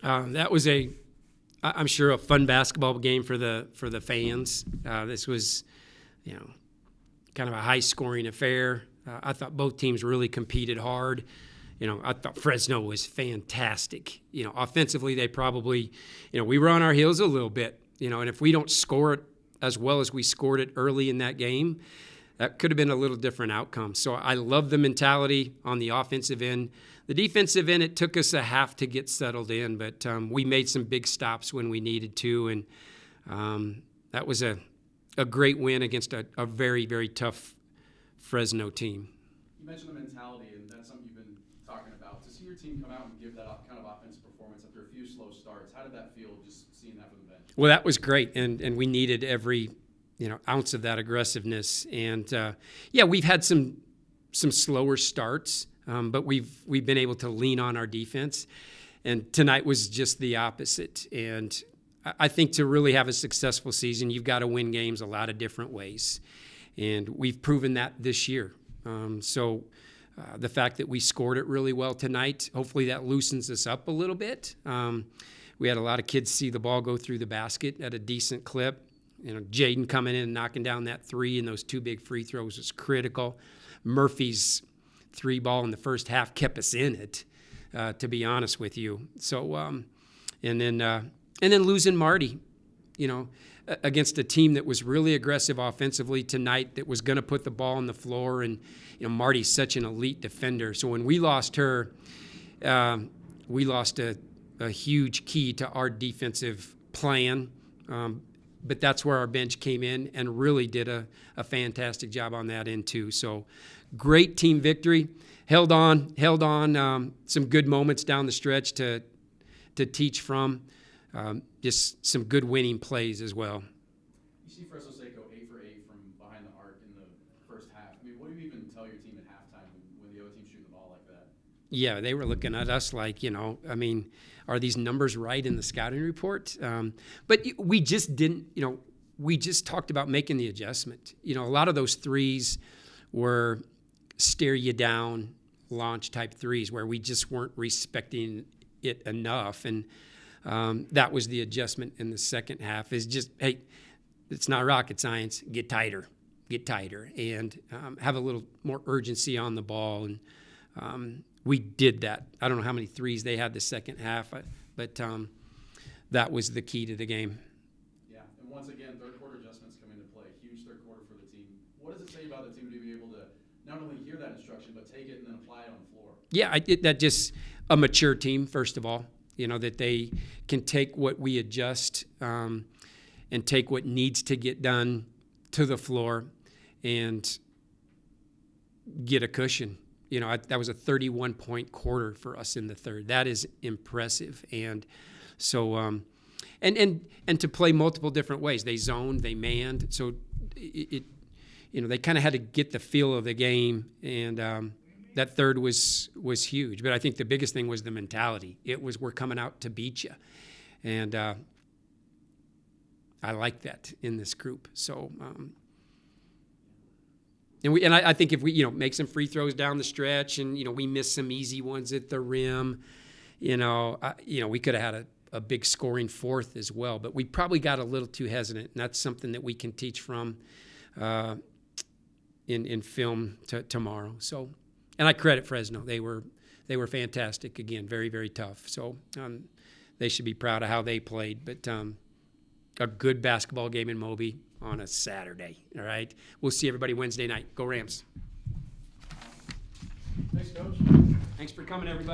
That was I'm sure, a fun basketball game for the fans. This was, kind of a high-scoring affair. I thought both teams really competed hard. I thought Fresno was fantastic. Offensively, they probably, we were on our heels a little bit. And if we don't score it as well as we scored it early in that game, that could have been a little different outcome. So I love the mentality on the offensive end. The defensive end, it took us a half to get settled in, but we made some big stops when we needed to, and that was a great win against a very, very tough Fresno team. You mentioned the mentality, and that's something you've been talking about. To see your team come out and give that kind of offensive performance after a few slow starts, how did that feel, just seeing that from the bench? Well, that was great, and we needed every ounce of that aggressiveness. And we've had some slower starts, but we've been able to lean on our defense. And tonight was just the opposite. And I think to really have a successful season, you've got to win games a lot of different ways. And we've proven that this year. So the fact that we scored it really well tonight, hopefully that loosens us up a little bit. We had a lot of kids see the ball go through the basket at a decent clip. Jaden coming in and knocking down that three and those two big free throws was critical. Murphy's three ball in the first half kept us in it, to be honest with you. So, and then losing Marty, against a team that was really aggressive offensively tonight, that was going to put the ball on the floor, and Marty's such an elite defender. So when we lost her, we lost a huge key to our defensive plan. But that's where our bench came in and really did a fantastic job on that end too. So great team victory. Held on. Some good moments down the stretch to teach from. Just some good winning plays as well. You see Fresno State go 8 for 8 from behind the arc in the first half. I mean, what do you even tell your team at halftime when the other team's shooting the ball like that? Yeah, they were looking at us like, are these numbers right in the scouting report? But we just didn't, we just talked about making the adjustment. A lot of those threes were stare you down launch type threes where we just weren't respecting it enough. And that was the adjustment in the second half, is just, hey, it's not rocket science. Get tighter, and have a little more urgency on the ball. And we did that. I don't know how many threes they had the second half, but that was the key to the game. Yeah, and once again, third quarter adjustments come into play. Huge third quarter for the team. What does it say about the team to be able to not only hear that instruction, but take it and then apply it on the floor? Yeah, that just a mature team, first of all. That they can take what we adjust and take what needs to get done to the floor and get a cushion. That was a 31-point quarter for us in the third. That is impressive. And so, and to play multiple different ways. They zoned, they manned. So they kind of had to get the feel of the game, and that third was huge. But I think the biggest thing was the mentality. It was, we're coming out to beat you. And I like that in this group. So, I think if we, make some free throws down the stretch, and, we miss some easy ones at the rim, we could have had a big scoring fourth as well. But we probably got a little too hesitant, and that's something that we can teach from in film tomorrow. So, and I credit Fresno. They were fantastic again, very, very tough. So they should be proud of how they played. But a good basketball game in Moby on a Saturday. All right, we'll see everybody Wednesday night. Go Rams! Thanks, Coach. Thanks for coming, everybody.